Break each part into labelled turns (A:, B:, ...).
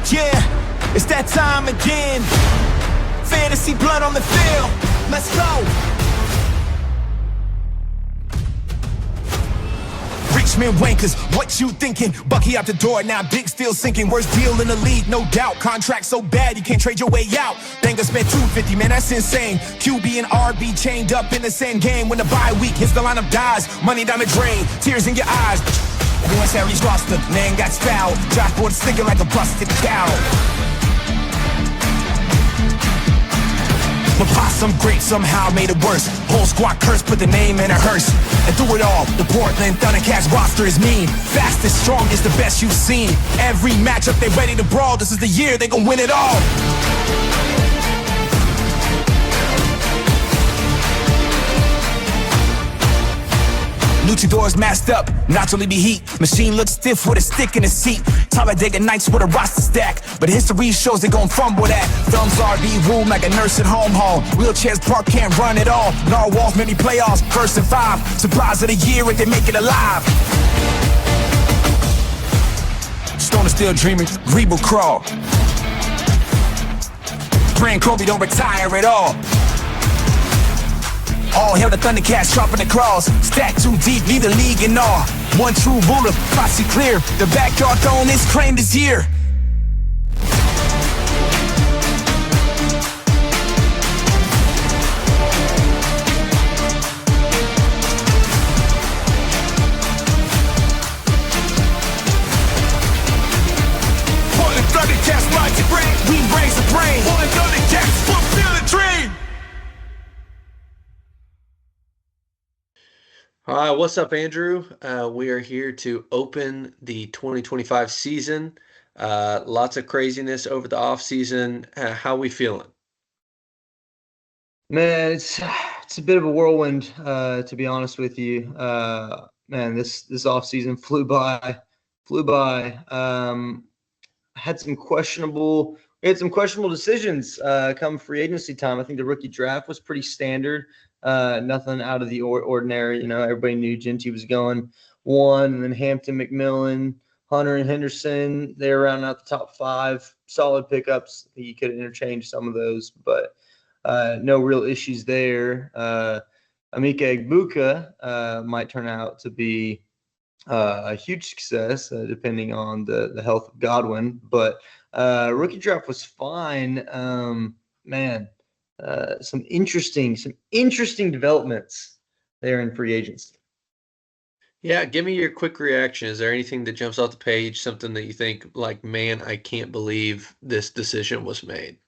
A: Yeah, it's that time again. Fantasy blood on the field. Let's go. Richmond wankers, what you thinking? Bucky out the door, now Big still sinking. Worst deal in the league, no doubt. Contract so bad you can't trade your way out. Banger spent $250, man, that's insane. QB and RB chained up in the same game. When the bye week hits, the lineup dies. Money down the drain, tears in your eyes. Everyone's Harry's roster, man got fouled. Josh board sticking like a busted cow. The possum great somehow made it worse. Whole squad cursed, put the name in a hearse. And through it all, the Portland Thundercats roster is mean. Fastest, strongest, the best you've seen. Every matchup they ready to brawl. This is the year they gon' win it all. Luchador's masked up, naturally be heat. Machine looks stiff with a stick in his seat. Talladega Nights with a roster stack, but history shows they gon' fumble that. Thumbs RV room like a nurse at home home. Wheelchairs park can't run it all. Narwhals many playoffs, first and 5. Surprise of the year if they make it alive. Stoner still dreaming, Rebo crawl. Praying Kobe don't retire at all. All hail the Thundercats, sharpen the claws. Stack too deep, lead the league in awe. One true ruler, posse clear. The backyard throne is claimed this year. Portland Thundercats like to bring. We raise the brain. Portland Thundercats fulfill the dream.
B: Hi, what's up, Andrew? We are here to open the 2025 season. Lots of craziness over the off season. How we feeling?
C: Man, it's a bit of a whirlwind, to be honest with you. Man, this off season flew by. Had some questionable decisions come free agency time. I think the rookie draft was pretty standard. Nothing out of the ordinary. You know, everybody knew Genty was going 1, and then Hampton, McMillan, Hunter, and Henderson. They're rounding out the top 5. Solid pickups. I think you could interchange some of those, but no real issues there. Emeka Egbuka might turn out to be a huge success, depending on the health of Godwin. But rookie draft was fine. Man. Some interesting developments there in free agency.
B: Yeah, give me your quick reaction. Is there anything that jumps off the page, something that you think, like, man, I can't believe this decision was made?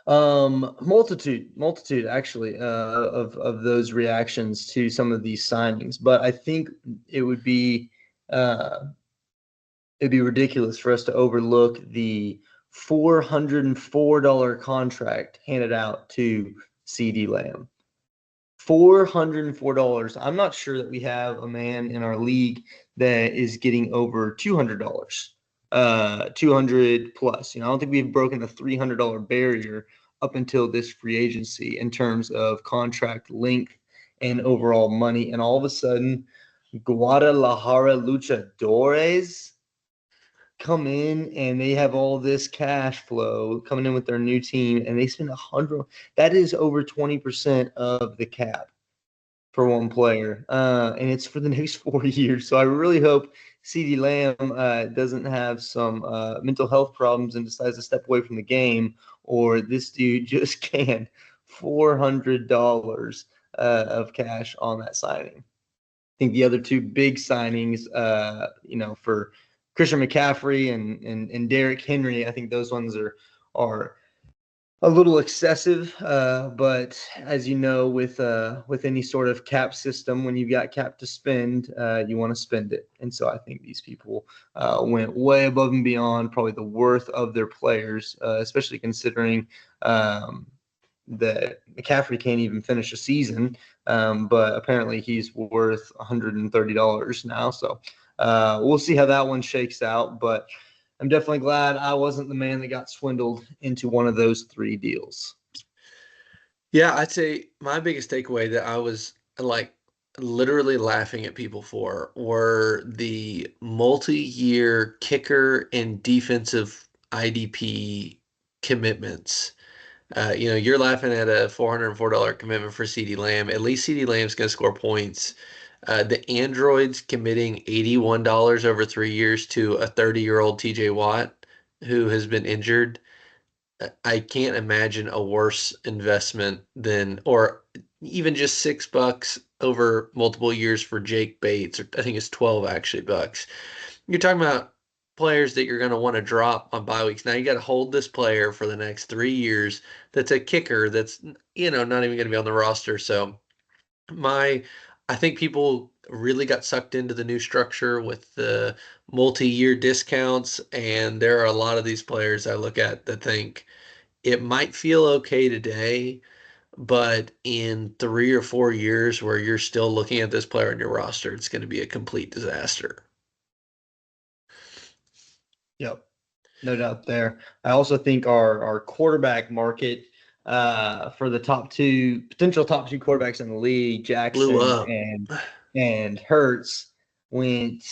C: Multitude actually of those reactions to some of these signings. But I think it'd be ridiculous for us to overlook the $404 contract handed out to CD Lamb. $404. I'm not sure that we have a man in our league that is getting over $200. 200 plus. You know, I don't think we've broken the $300 barrier up until this free agency in terms of contract length and overall money. And all of a sudden, Guadalajara Luchadores come in and they have all this cash flow coming in with their new team, and they spend $100. That is over 20% of the cap for one player, and it's for the next 4 years. So I really hope CeeDee Lamb doesn't have some mental health problems and decides to step away from the game, or this dude just canned $400 of cash on that signing. I think the other two big signings, for Christian McCaffrey and Derrick Henry, I think those ones are a little excessive. But as you know, with any sort of cap system, when you've got cap to spend, you want to spend it. And so I think these people went way above and beyond probably the worth of their players, especially considering that McCaffrey can't even finish a season. But apparently he's worth $130 now. So we'll see how that one shakes out, but I'm definitely glad I wasn't the man that got swindled into one of those 3 deals.
B: Yeah, I'd say my biggest takeaway that I was like literally laughing at people for were the multi-year kicker and defensive IDP commitments. You're laughing at a $404 commitment for CeeDee Lamb. At least CeeDee Lamb's going to score points. The Androids committing $81 over 3 years to a 30-year-old TJ Watt who has been injured. I can't imagine a worse investment than, or even just $6 over multiple years for Jake Bates, or I think it's 12 actually bucks. You're talking about players that you're going to want to drop on bye weeks. Now you got to hold this player for the next 3 years. That's a kicker that's, not even going to be on the roster. So my, I think people really got sucked into the new structure with the multi-year discounts, and there are a lot of these players I look at that think it might feel okay today, but in 3 or 4 years where you're still looking at this player on your roster, it's going to be a complete disaster.
C: Yep. No doubt there. I also think our quarterback market for the potential top two quarterbacks in the league,
B: Blew
C: Jackson
B: up.
C: and Hurts, went.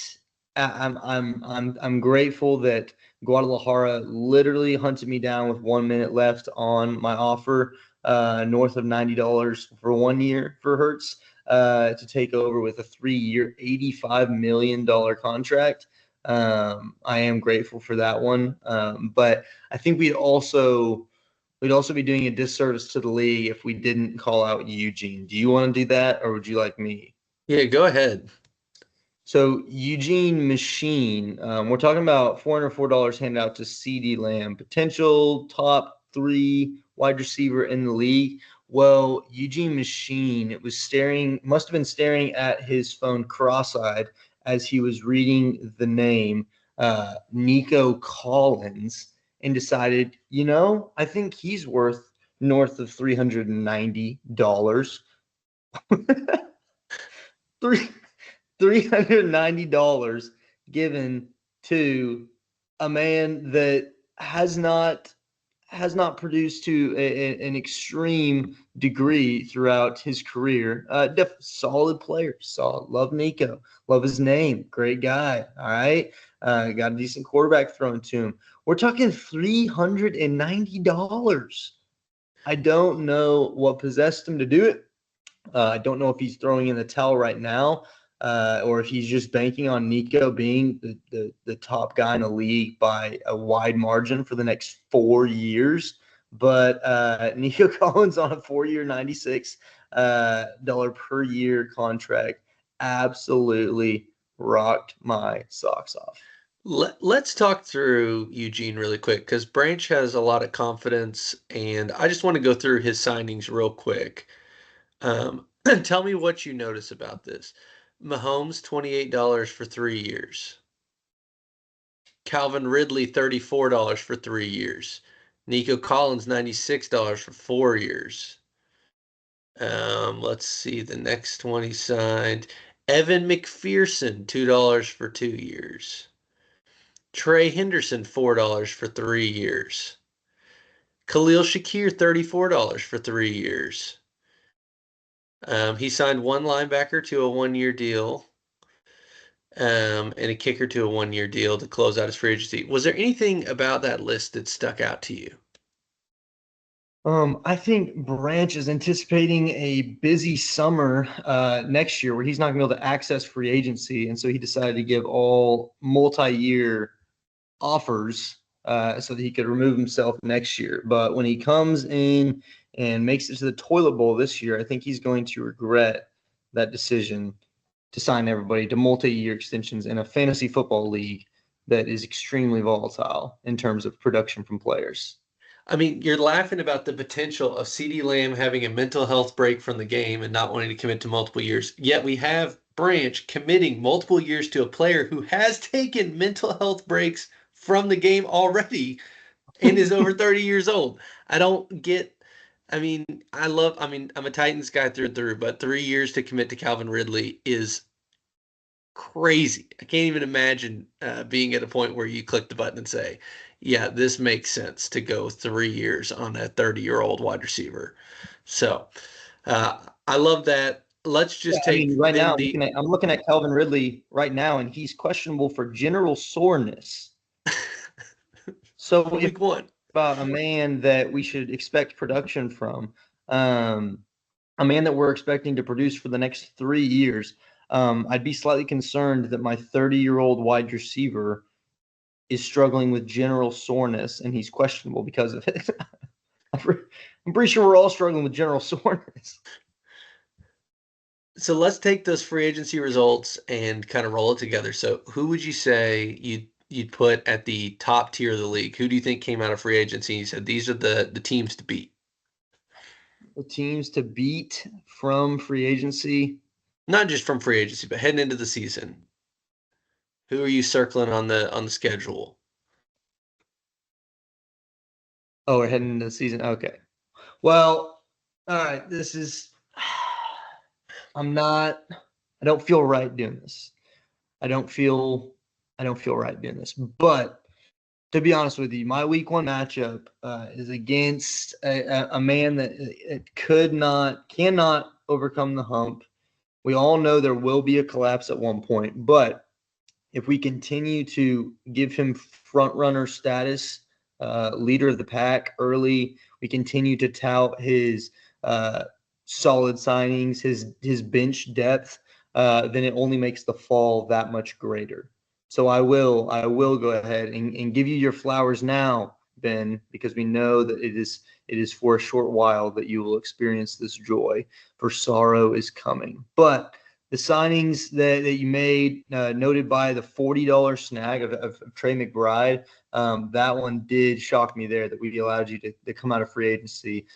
C: I'm grateful that Guadalajara literally hunted me down with 1 minute left on my offer, north of $90 for 1 year for Hurts, to take over with a 3 year, $85 million contract. I am grateful for that one. But I think we'd also be doing a disservice to the league if we didn't call out Eugene. Do you want to do that, or would you like me?
B: Yeah, go ahead.
C: So Eugene Machine, we're talking about $404 handed out to CeeDee Lamb, potential top 3 wide receiver in the league. Well, Eugene Machine, must have been staring at his phone cross-eyed as he was reading the name Nico Collins, and decided, I think he's worth north of $390. Three $390 given to a man that has not produced to an extreme degree throughout his career. Solid player, solid. Love Nico, love his name, great guy. All right, got a decent quarterback thrown to him. We're talking $390. I don't know what possessed him to do it. I don't know if he's throwing in the towel right now, or if he's just banking on Nico being the top guy in the league by a wide margin for the next 4 years. But Nico Collins on a 4 year, $96 per year contract absolutely rocked my socks off.
B: Let's talk through Eugene really quick because Branch has a lot of confidence, and I just want to go through his signings real quick. Tell me what you notice about this. Mahomes, $28 for 3 years. Calvin Ridley, $34 for 3 years. Nico Collins, $96 for 4 years. Let's see the next one he signed. Evan McPherson, $2 for 2 years. Trey Henderson, $4 for 3 years. Khalil Shakir, $34 for 3 years. He signed one linebacker to a 1 year deal, and a kicker to a 1 year deal to close out his free agency. Was there anything about that list that stuck out to you?
C: I think Branch is anticipating a busy summer next year where he's not going to be able to access free agency. And so he decided to give all multi-year offers so that he could remove himself next year. But when he comes in and makes it to the toilet bowl this year, I think he's going to regret that decision to sign everybody to multi-year extensions in a fantasy football league that is extremely volatile in terms of production from players.
B: I mean, you're laughing about the potential of CeeDee Lamb having a mental health break from the game and not wanting to commit to multiple years. Yet we have Branch committing multiple years to a player who has taken mental health breaks from the game already and is over 30 years old. I don't get. I mean, I'm a Titans guy through and through, but 3 years to commit to Calvin Ridley is crazy. I can't even imagine being at a point where you click the button and say, yeah, this makes sense to go 3 years on a 30-year-old wide receiver. So I love that. let's just
C: I mean,
B: take
C: right now
B: Vindy.
C: I'm looking at Calvin Ridley right now, and he's questionable for general soreness. So if
B: Week one.
C: about a man that we should expect production from, um, a man that we're expecting to produce for the next 3 years, I'd be slightly concerned that my 30-year-old wide receiver is struggling with general soreness, and he's questionable because of it. I'm pretty sure we're all struggling with general soreness.
B: So let's take those free agency results and kind of roll it together. So who would you say you'd put at the top tier of the league? Who do you think came out of free agency? You said these are the teams to beat.
C: The teams to beat from free agency.
B: Not just from free agency, but heading into the season. Who are you circling on the schedule?
C: Oh, we're heading into the season. Okay. Well, all right. This is. I'm not. I don't feel right doing this. I don't feel. I don't feel right doing this. But to be honest with you, my week one matchup is against a man that cannot overcome the hump. We all know there will be a collapse at one point, but if we continue to give him front runner status, leader of the pack early, we continue to tout his solid signings, his bench depth, then it only makes the fall that much greater. So I will go ahead and give you your flowers now, Ben, because we know that it is for a short while that you will experience this joy, for sorrow is coming. But the signings that you made, noted by the $40 snag of Trey McBride, that one did shock me there that we allowed you to come out of free agency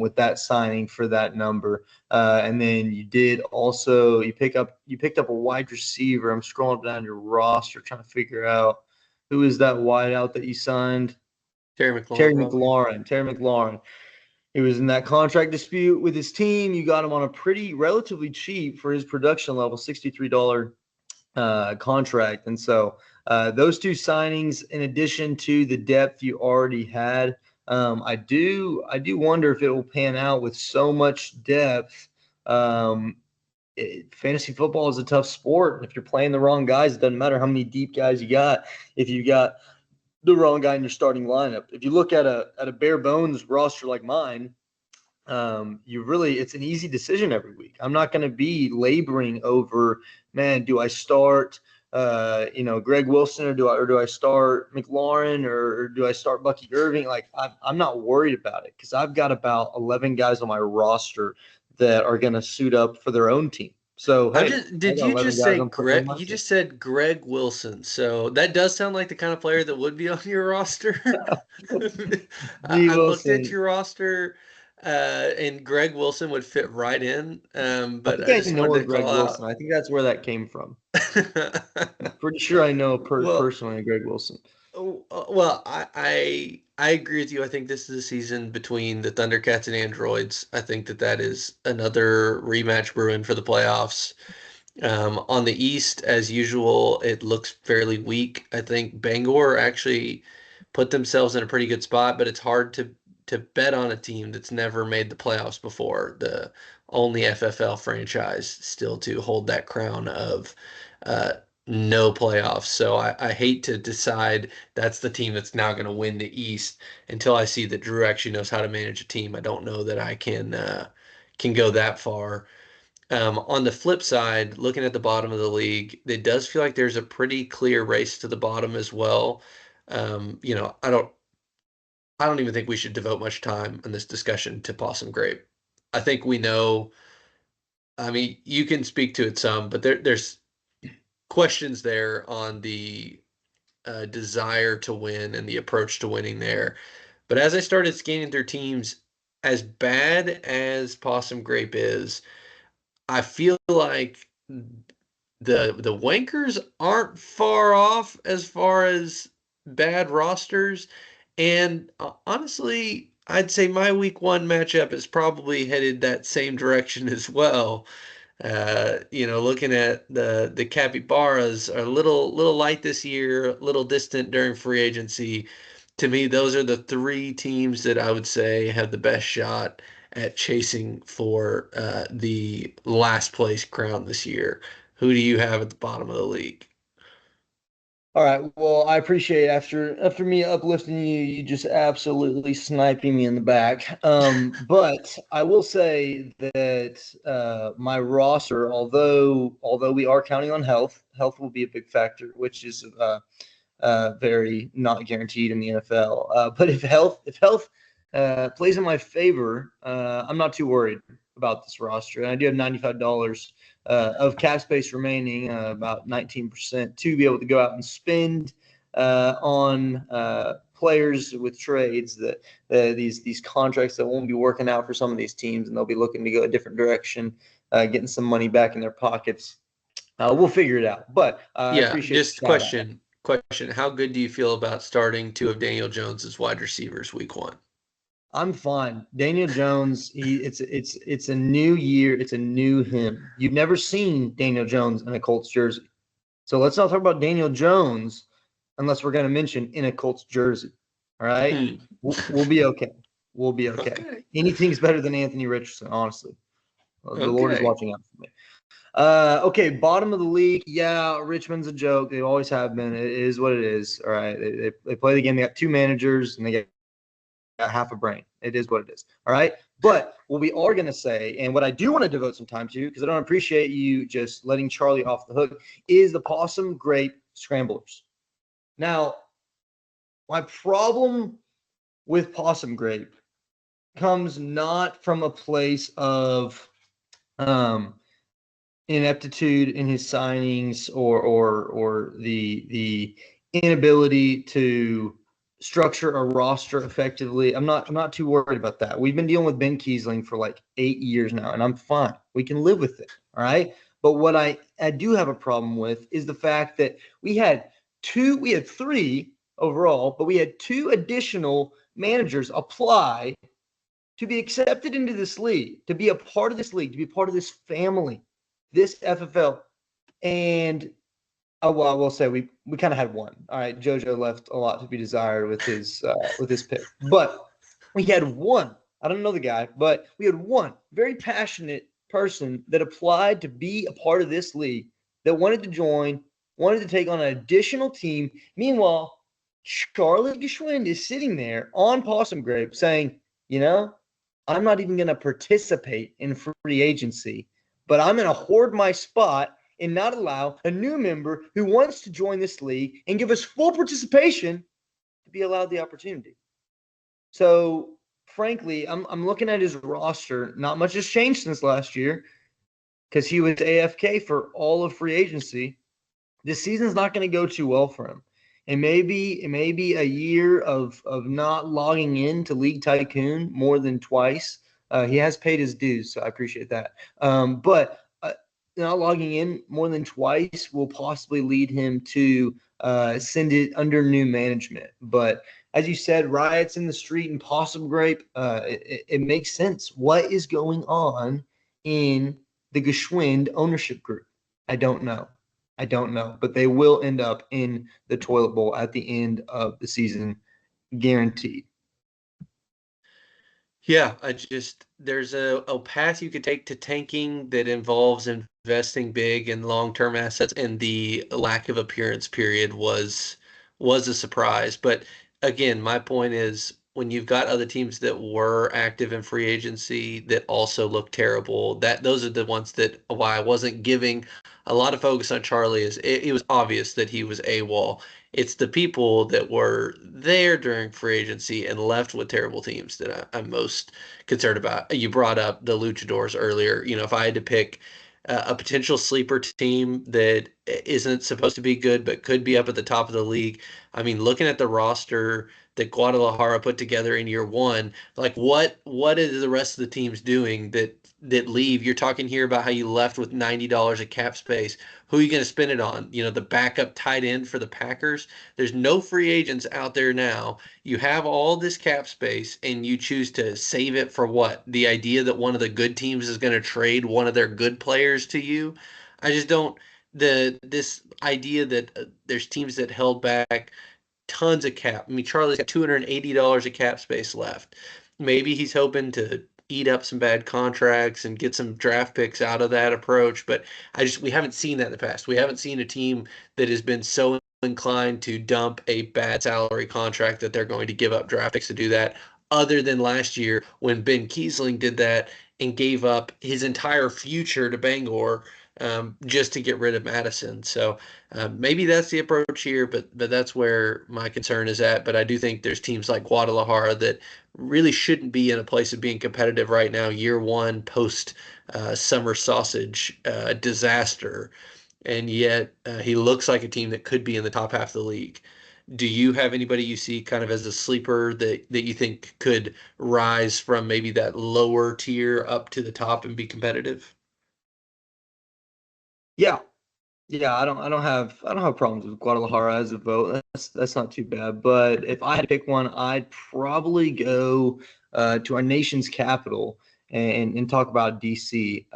C: with that signing for that number. And then you did also you picked up a wide receiver. I'm scrolling down your roster trying to figure out who is that wideout that you signed.
B: Terry McLaurin,
C: Terry
B: probably.
C: McLaurin. Terry McLaurin. He was in that contract dispute with his team. You got him on a pretty relatively cheap for his production level, $63 contract. And so those two signings, in addition to the depth you already had, I do wonder if it will pan out with so much depth. Fantasy football is a tough sport. If you're playing the wrong guys, it doesn't matter how many deep guys you got. If you got the wrong guy in your starting lineup, if you look at a bare bones roster like mine, it's an easy decision every week. I'm not going to be laboring over, man, do I start, Greg Wilson, or do I start McLaurin, or do I start Bucky Irving? Like I'm not worried about it because I've got about 11 guys on my roster that are going to suit up for their own team. So hey, I
B: Did
C: got
B: you
C: 11
B: just
C: guys
B: say
C: I'm putting on
B: Greg?
C: my
B: You
C: team.
B: just said Greg Wilson. So that does sound like the kind of player that would be on your roster.
C: G
B: I looked at
C: Wilson.
B: your roster, and Greg Wilson would fit right in.
C: I
B: But
C: think
B: I
C: I
B: just
C: know
B: wanted
C: a
B: to
C: Greg
B: call
C: Wilson.
B: out.
C: I think that's where that came from. I'm pretty sure I know
B: Well,
C: personally a Greg Wilson.
B: well, I agree with you. I think this is a season between the Thundercats and Androids. I think that is another rematch brewing for the playoffs. On the East, as usual, it looks fairly weak. I think Bangor actually put themselves in a pretty good spot, but it's hard to bet on a team that's never made the playoffs before. The only FFL franchise still to hold that crown of uh, no playoffs. So I hate to decide that's the team that's now going to win the East until I see that Drew actually knows how to manage a team. I don't know that I can go that far. On the flip side, looking at the bottom of the league, it does feel like there's a pretty clear race to the bottom as well. I don't even think we should devote much time in this discussion to Possum Grape. I think we know. I mean, you can speak to it some, but there's questions there on the desire to win and the approach to winning there. But as I started scanning through teams, as bad as Possum Grape is, I feel like the Wankers aren't far off as far as bad rosters. And honestly, I'd say my week one matchup is probably headed that same direction as well. Looking at the Capybaras are a little light this year, a little distant during free agency. To me, those are the three teams that I would say have the best shot at chasing for the last place crown this year. Who do you have at the bottom of the league?
C: All right. Well, I appreciate after me uplifting you, you just absolutely sniping me in the back. But I will say that my roster, although we are counting on health will be a big factor, which is very not guaranteed in the NFL. But if health plays in my favor, I'm not too worried about this roster. And I do have $95 of cap space remaining, about 19%, to be able to go out and spend on players with trades that these contracts that won't be working out for some of these teams, and they'll be looking to go a different direction, getting some money back in their pockets. We'll figure it out. But I
B: Yeah,
C: appreciate the
B: just
C: shout out.
B: question. How good do you feel about starting two of Daniel Jones's wide receivers week one?
C: I'm fine. Daniel Jones, it's a new year. It's a new him. You've never seen Daniel Jones in a Colts jersey. So let's not talk about Daniel Jones unless we're going to mention in a Colts jersey. All right?
B: Hmm.
C: We'll be okay. We'll be okay.
B: Okay.
C: Anything's better than Anthony Richardson, honestly. The Lord is
B: Okay.
C: watching out for me. Okay, bottom of the league. Yeah, Richmond's a joke. They always have been. It is what it is. All right. They play the game. They got two managers and they got half a brain. It is what it is. All right. But what we are going to say, and what I do want to devote some time to, because I don't appreciate you just letting Charlie off the hook, is the possum grape scramblers. Now, my problem with possum grape comes not from a place of ineptitude in his signings or the inability to structure a roster effectively. I'm not too worried about that. We've been dealing with Ben Kiesling for like 8 years now, and I'm fine. We can live with it. All right. But what I do have a problem with is the fact that we had three overall, but we had two additional managers apply to be accepted into this league, to be a part of this league, to be part of this family, this FFL. And well, I will say we kind of had one. All right, JoJo left a lot to be desired with his pick, but we had one. I don't know the guy, but we had one very passionate person that applied to be a part of this league, that wanted to join, wanted to take on an additional team. Meanwhile, Charlie Geschwind is sitting there on Possum Grape saying, you know, I'm not even going to participate in free agency, but I'm going to hoard my spot and not allow a new member who wants to join this league and give us full participation to be allowed the opportunity. So, frankly, I'm looking at his roster. Not much has changed since last year because he was AFK for all of free agency. This season's not going to go too well for him. It may be a year of not logging in to League Tycoon more than twice. He has paid his dues, so I appreciate that. But not logging in more than twice will possibly lead him to send it under new management. But as you said, riots in the street and Possum Grape, it makes sense. What is going on in the Geschwind ownership group? I don't know. But they will end up in the toilet bowl at the end of the season, guaranteed.
B: Yeah, there's a path you could take to tanking that involves investing big in long-term assets, and the lack of appearance period was a surprise. But again, my point is when you've got other teams that were active in free agency that also look terrible, that those are the ones that why I wasn't giving a lot of focus on Charlie is it was obvious that he was AWOL. It's the people that were there during free agency and left with terrible teams that I'm most concerned about. You brought up the Luchadors earlier. You know, if I had to pick a potential sleeper team that isn't supposed to be good but could be up at the top of the league, I mean, looking at the roster that Guadalajara put together in year one, like what is the rest of the teams doing that leave? You're talking here about how you left with $90 of cap space. Who are you going to spend it on? You know, the backup tight end for the Packers. There's no free agents out there now. You have all this cap space and you choose to save it for what? The idea that one of the good teams is going to trade one of their good players to you. I just don't this idea that there's teams that held back tons of cap. I mean, Charlie's got $280 of cap space left. Maybe he's hoping to eat up some bad contracts and get some draft picks out of that approach. But we haven't seen that in the past. We haven't seen a team that has been so inclined to dump a bad salary contract that they're going to give up draft picks to do that, other than last year when Ben Kiesling did that and gave up his entire future to Bangor just to get rid of Madison. So maybe that's the approach here, but that's where my concern is at. But I do think there's teams like Guadalajara that really shouldn't be in a place of being competitive right now, year one post summer sausage disaster. And yet he looks like a team that could be in the top half of the league. Do you have anybody you see kind of as a sleeper that you think could rise from maybe that lower tier up to the top and be competitive?
C: Yeah, yeah, I don't have problems with Guadalajara as a vote. That's not too bad. But if I had to pick one, I'd probably go to our nation's capital and talk about DC.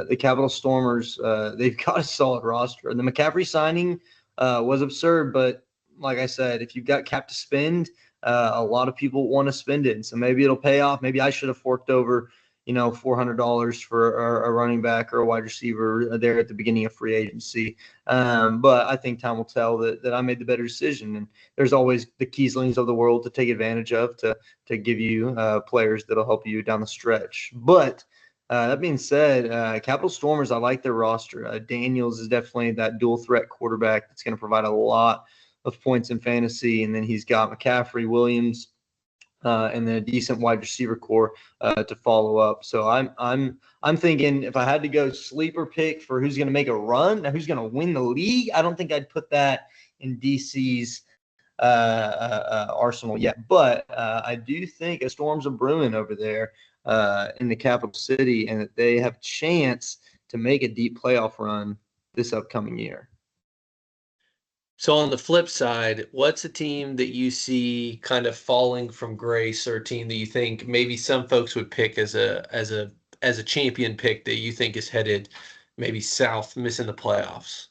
C: The Capital Stormers, they've got a solid roster. The McCaffrey signing was absurd, but like I said, if you've got cap to spend, a lot of people want to spend it, and so maybe it'll pay off. Maybe I should have forked over $400 for a running back or a wide receiver there at the beginning of free agency. But I think time will tell that I made the better decision. And there's always the Kieslings of the world to take advantage of to give you players that'll help you down the stretch. But that being said, Capital Stormers, I like their roster. Daniels is definitely that dual threat quarterback that's going to provide a lot of points in fantasy. And then he's got McCaffrey, Williams, and then a decent wide receiver core to follow up. So I'm thinking if I had to go sleeper pick for who's going to make a run, who's going to win the league, I don't think I'd put that in DC's arsenal yet. But I do think a storms are brewing over there in the capital city, and that they have a chance to make a deep playoff run this upcoming year.
B: So on the flip side, what's a team that you see kind of falling from grace, or a team that you think maybe some folks would pick as a champion pick that you think is headed maybe south, missing the playoffs?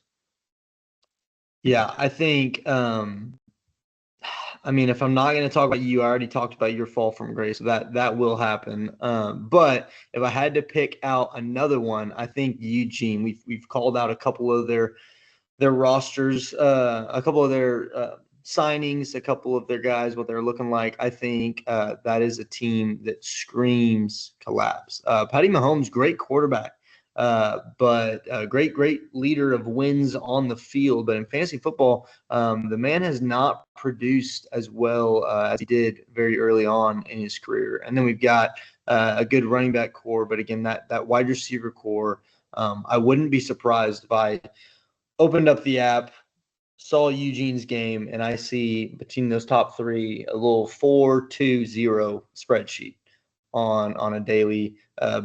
C: Yeah, I think I mean, if I'm not going to talk about you, I already talked about your fall from grace. So that will happen. But if I had to pick out another one, I think Eugene. We've called out a couple of their rosters, a couple of their signings, a couple of their guys, what they're looking like. I think that is a team that screams collapse. Patty Mahomes, great quarterback. But a great leader of wins on the field. But in fantasy football, the man has not produced as well as he did very early on in his career. And then we've got a good running back core. But again, that wide receiver core, I wouldn't be surprised if I opened up the app, saw Eugene's game, and I see between those top three a little 4-2-0 spreadsheet on a daily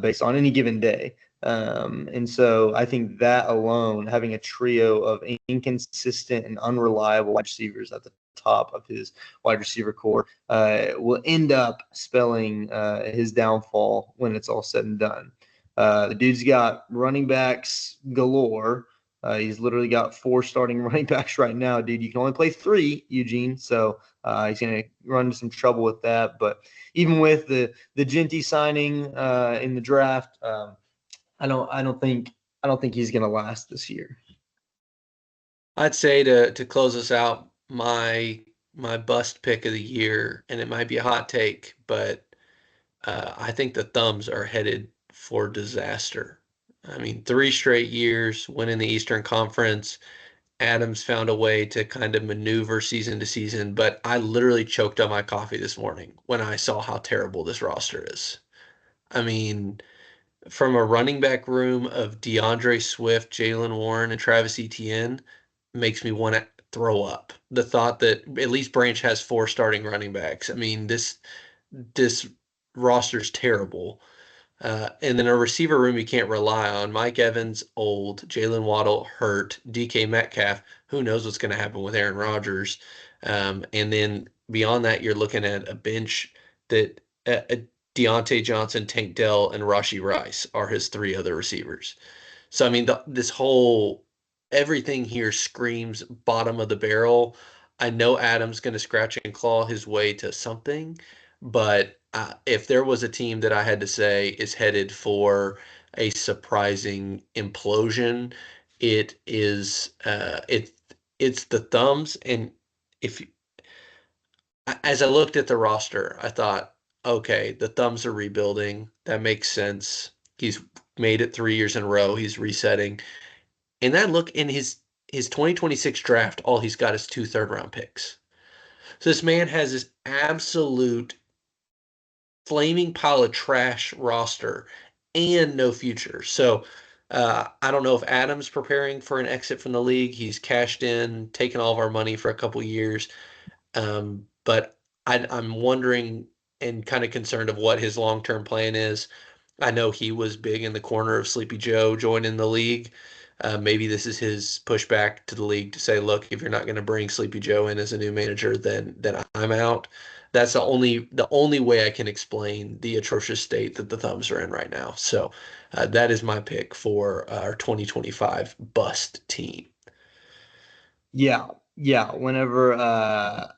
C: basis on any given day. And so I think that alone, having a trio of inconsistent and unreliable wide receivers at the top of his wide receiver core will end up spelling his downfall when it's all said and done. The dude's got running backs galore. He's literally got 4 starting running backs right now, dude. You can only play 3, Eugene. So he's going to run into some trouble with that. But even with the Genty signing in the draft, I don't think he's going to last this year.
B: I'd say to close us out, my bust pick of the year, and it might be a hot take, but I think the Thumbs are headed for disaster. I mean, 3 straight years winning the Eastern Conference. Adams found a way to kind of maneuver season to season, but I literally choked on my coffee this morning when I saw how terrible this roster is. I mean, from a running back room of DeAndre Swift, Jalen Warren, and Travis Etienne makes me want to throw up. The thought that at least Branch has 4 starting running backs. I mean, this roster's terrible. And then a receiver room you can't rely on. Mike Evans, old. Jalen Waddle, hurt. DK Metcalf, who knows what's going to happen with Aaron Rodgers. And then beyond that, you're looking at a bench that Deontay Johnson, Tank Dell, and Rashi Rice are his 3 other receivers. So, I mean, everything here screams bottom of the barrel. I know Adam's going to scratch and claw his way to something, but if there was a team that I had to say is headed for a surprising implosion, it is it's the Thumbs. And if as I looked at the roster, I thought, okay, the Thumbs are rebuilding. That makes sense. He's made it 3 years in a row. He's resetting. And then look in his 2026 draft, all he's got is 2 third-round picks. So this man has this absolute flaming pile of trash roster and no future. So I don't know if Adam's preparing for an exit from the league. He's cashed in, taken all of our money for a couple years. But I'm wondering and kind of concerned of what his long-term plan is. I know he was big in the corner of Sleepy Joe joining the league. Maybe this is his pushback to the league to say, look, if you're not going to bring Sleepy Joe in as a new manager, then I'm out. That's the only way I can explain the atrocious state that the Thumbs are in right now. So that is my pick for our 2025 bust team.
C: Yeah. Whenever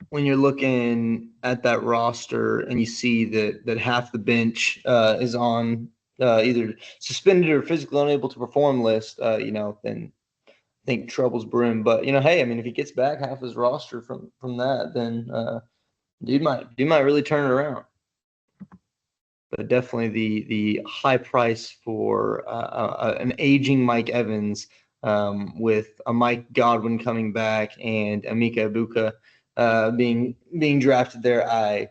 C: when you're looking at that roster and you see that half the bench is on either suspended or physically unable to perform list, then I think trouble's brewing. But hey, I mean, if he gets back half his roster from that, then dude might really turn it around. But definitely the high price for an aging Mike Evans with a Mike Godwin coming back and Emeka Egbuka being drafted there.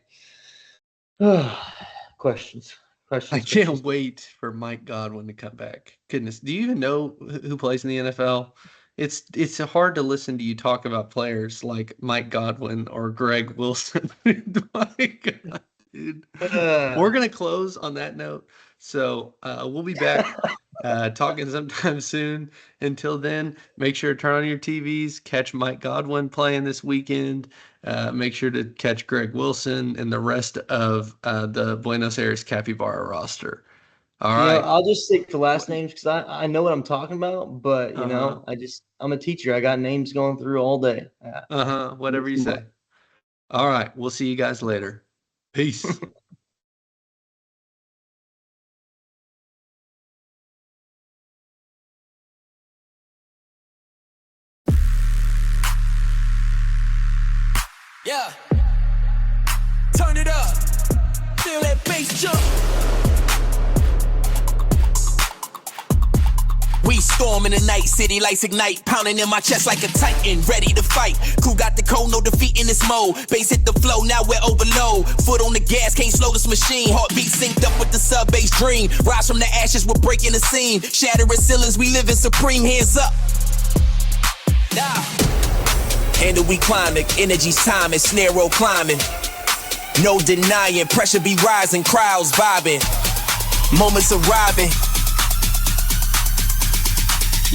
C: Questions.
B: I can't wait for Mike Godwin to come back. Goodness, do you even know who plays in the NFL? It's hard to listen to you talk about players like Mike Godwin or Greg Wilson. My God, dude. We're gonna close on that note. So we'll be back talking sometime soon. Until then, make sure to turn on your TVs, catch Mike Godwin playing this weekend. Make sure to catch Greg Wilson and the rest of the Buenos Aires Capybara roster. All right.
C: I'll just stick to last names because I know what I'm talking about, but I'm a teacher. I got names going through all day.
B: Whatever you say. All right. We'll see you guys later. Peace.
A: Yeah. Turn it up. Feel that bass jump. We storm in the night, city lights ignite, pounding in my chest like a titan, ready to fight. Crew got the code, no defeat in this mode. Bass hit the flow, now we're overload. Foot on the gas, can't slow this machine. Heartbeat synced up with the sub-bass dream. Rise from the ashes, we're breaking the scene. Shattering ceilings, we living supreme, hands up. Handle we climbing, energy's timing, snare roll climbing. No denying, pressure be rising, crowds vibing. Moments arriving.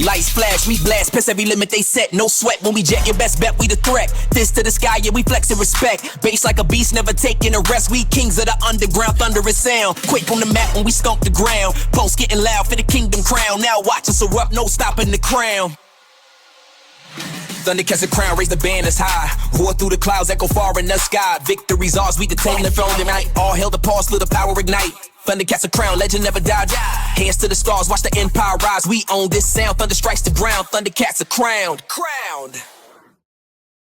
A: Lights flash, we blast, press every limit they set. No sweat when we jet, your best bet, we the threat. Fist to the sky, yeah, we flex and respect. Bass like a beast, never taking a rest. We kings of the underground, thunderous sound. Quake on the map when we skunk the ground. Pulse getting loud for the kingdom crown. Now watch us erupt, no stopping the crown. Thunder catch the crown, raise the banners high. Roar through the clouds, echo far in the sky. Victory's ours, we detain the throne tonight. All hail the pause, let the power ignite. Thunder catch a crown, legend never died. Hands to the stars, watch the empire rise. We own this sound, thunder strikes the ground. Thundercats are crowned.